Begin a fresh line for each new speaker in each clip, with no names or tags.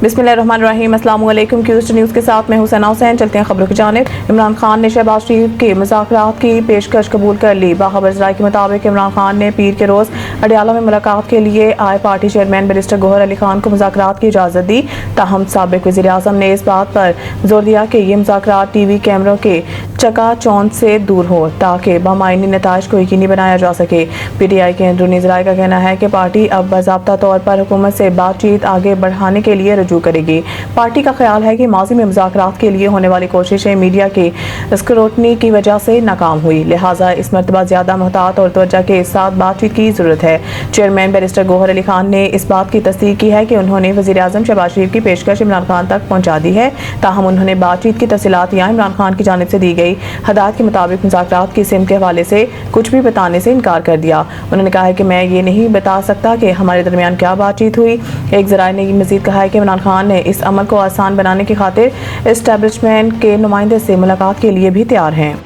बिस्मिल्लाहिर्रहमानिर्रहीम। अस्सलाम वालेकुम। क्यूस्ट न्यूज़ के साथ मैं हुसैना हुसैन। चलते हैं खबरों की जानिब। इमरान खान ने शहबाज शरीफ के मुज़ाकरात की पेशकश कबूल कर ली। बाखबर ज़राए के मुताबिक इमरान खान ने पीर के रोज़ अडियाला में मुलाकात के लिए आए party chairman barrister Gauhar Ali Khan को मुज़ाकरात की इजाज़त दी। ताहम साबिक़ वज़ीर आज़म ने इस बात पर जोर दिया कि ये मुज़ाकरात टीवी कैमरों के चकाचौंध से दूर हो ताकि बामायनी नताइज को यकीनी बनाया जा सके। PTI के अंदरूनी ज़राए का कहना है कि पार्टी अब बाज़ाब्ता तौर पर हुकूमत से बातचीत आगे बढ़ाने के लिए रजू करेगी। पार्टी का ख्याल है कि माजी में मुज़ाकरात के लिए होने वाली कोशिशें मीडिया की स्क्रूटनी की वजह से नाकाम हुई, लिहाजा इस मरतबा ज़्यादा मुहतात और तवज्जो के साथ बातचीत की ज़रूरत है। चेयरमैन बैरिस्टर गौहर अली खान ने इस बात की तस्दीक की है कि उन्होंने वज़ीर आज़म शहबाज शरीफ की पेशकश इमरान खान तक पहुँचा दी है। ताहम उन्होंने बातचीत की तफसीलात या इमरान खान की जानिब से दी गई हदायत के मुताबिक मुज़ाकरात की सिमत के हवाले से कुछ भी बताने से इनकार कर दिया। उन्होंने कहा है कि मैं ये नहीं बता सकता कि हमारे दरमियान क्या बातचीत हुई। एक ज़राए ने मज़ीद कहा है कि इमरान खान ने इस अमल को आसान बनाने की खातिर एस्टेब्लिशमेंट के नुमाइंदे से मुलाकात के लिए भी तैयार हैं।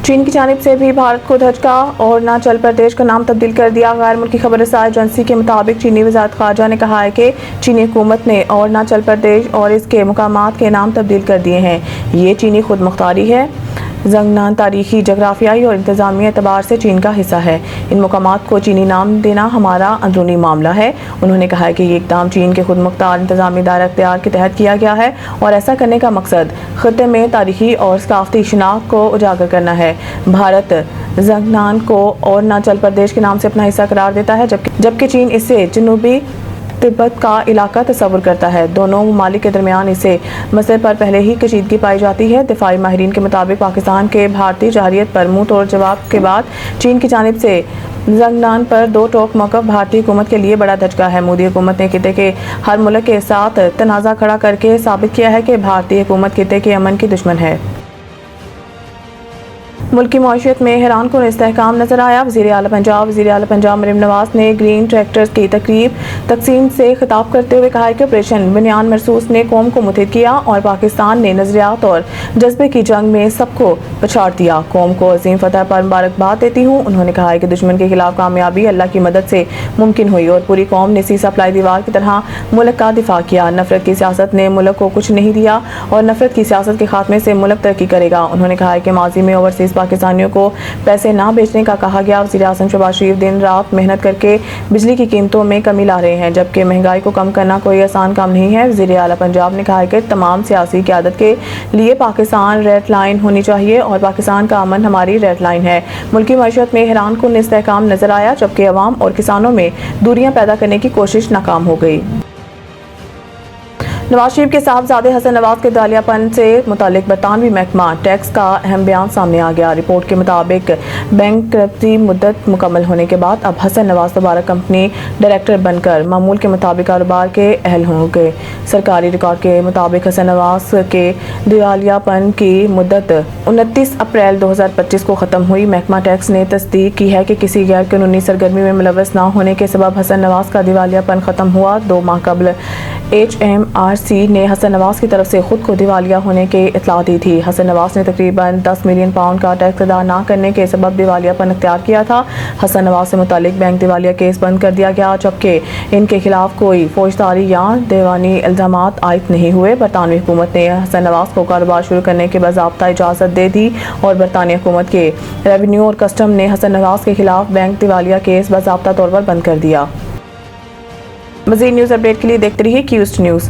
चीन की जानिब से भी भारत को धचका और अरुणाचल प्रदेश का नाम तब्दील कर दिया। गैर मुल्की खबर रसाई एजेंसी के मुताबिक चीनी वज़ारत ख़ारजा ने कहा है कि चीनी हुकूमत ने अरुणाचल प्रदेश और इसके मुकामात के नाम तब्दील कर दिए हैं। ये चीनी खुद मुख्तारी है। ज़ंगनान तारीखी, जगराफियाई और इंतज़ामी एतबार से चीन का हिस्सा है। इन मुकामात को चीनी नाम देना हमारा अंदरूनी मामला है। उन्होंने कहा है कि ये इक़दाम चीन के खुद मुख्तार इंतज़ामी दायरा इख्तियार के तहत किया गया है और ऐसा करने का मकसद ख़ित्ते में तारीखी और सकाफ़ती शनाख्त को उजागर करना है। भारत ज़ंगनान को और अरुणाचल प्रदेश के नाम से अपना हिस्सा करार देता है, जबकि चीन इससे जनूबी तिब्बत का इलाका तस्वुर करता है। दोनों ममालिक के दरमियान इसे मसले पर पहले ही कशीदगी पाई जाती है। दिफाई माहिरीन के मुताबिक पाकिस्तान के भारतीय जाहिरियत पर मुंह तोड़ जवाब के बाद चीन की जानिब से ज़ंगनान पर दो टोक मौक़िफ़ भारतीय हुकूमत के लिए बड़ा धचका है। मोदी हुकूमत ने खित्ते के हर मुल्क के साथ तनाज़ा खड़ा करके साबित किया है कि भारतीय हुकूमत खित्ते के अमन की दुश्मन है। मुल्क की मईशत में हैरान कुन इस्तेहकाम नजर आया। वज़ीर आला पंजाब मरीम नवाज ने ग्रीन ट्रैक्टर्स की तकसीम से खिताब करते हुए कहा कि ऑपरेशन बुनियान मरसूस ने कौम को मुतहिद किया और पाकिस्तान ने नजरियात और जज्बे की जंग में सबको पछाड़ दिया। कौम को अजीम फतह पर मुबारकबाद देती हूँ। उन्होंने कहा कि दुश्मन के खिलाफ कामयाबी अल्लाह की मदद से मुमकिन हुई और पूरी कौम ने सी सप्लाई दीवार की तरह मुल्क का दिफा किया। नफरत की सियासत ने मुल्क को कुछ नहीं दिया और नफरत की सियासत के खात्मे से मुल्क तरक्की करेगा। उन्होंने कहा कि माजी में ओवरसीज पाकिस्तानियों को पैसे ना बेचने का कहा गया। वज़ीर आज़म शहबाज शरीफ दिन रात मेहनत करके बिजली की कीमतों में कमी ला रहे हैं, जबकि महंगाई को कम करना कोई आसान काम नहीं है। वज़ीर आला पंजाब ने कहा कि तमाम सियासी क़यादत के लिए पाकिस्तान रेड लाइन होनी चाहिए और पाकिस्तान का अमन हमारी रेड लाइन है। मुल्की मईशत में हैरान कुन इस्तेहकाम नजर आया, जबकि अवाम और किसानों में दूरियां पैदा करने की कोशिश नाकाम हो गई। नवाज शरीफ के साहबजादे हसन नवाज के दिवालियापन से मुतालिक बरतानवी महकमा टैक्स का अहम बयान सामने आ गया। रिपोर्ट के मुताबिक बैंकरप्सी मुद्दत मुकम्मल होने के बाद अब हसन नवाज दोबारा कंपनी डायरेक्टर बनकर मामूल के मुताबिक कारोबार के अहल होंगे। सरकारी रिकॉर्ड के मुताबिक हसन नवाज के दिवालियापन की मुद्दत 29 अप्रैल 2025 को ख़त्म हुई। महकमा टैक्स ने तस्दीक की है कि किसी गैर कानूनी सरगर्मी में मुलव्वस ना होने के सबब हसन नवाज का दिवालियापन ख़त्म हुआ। 2 माह कबल HMRC ने हसन नवाज की तरफ से खुद को दिवालिया होने की इत्तला दी थी। हसन नवाज ने तकरीबन 10 मिलियन पाउंड का टैक्स अदा न करने के सबब दिवालियापन अख्तियार किया था। हसन नवाज से मुतालिक बैंक दिवालिया केस बंद कर दिया गया, जबकि इनके खिलाफ कोई फौजदारी या दीवानी इल्जामात आयद नहीं हुए। बरतानवी हुकूमत ने हसन नवाज को कारोबार शुरू करने की बाज़ाब्ता इजाज़त दे दी और बरतानी हुकूमत के रेवेन्यू और कस्टम ने हसन नवाज के खिलाफ बैंक दिवालिया केस बाज़ाब्ता तौर पर बंद कर दिया। मज़ीद न्यूज़ अपडेट के लिए देखते रहिए क्यूस्ट न्यूज़।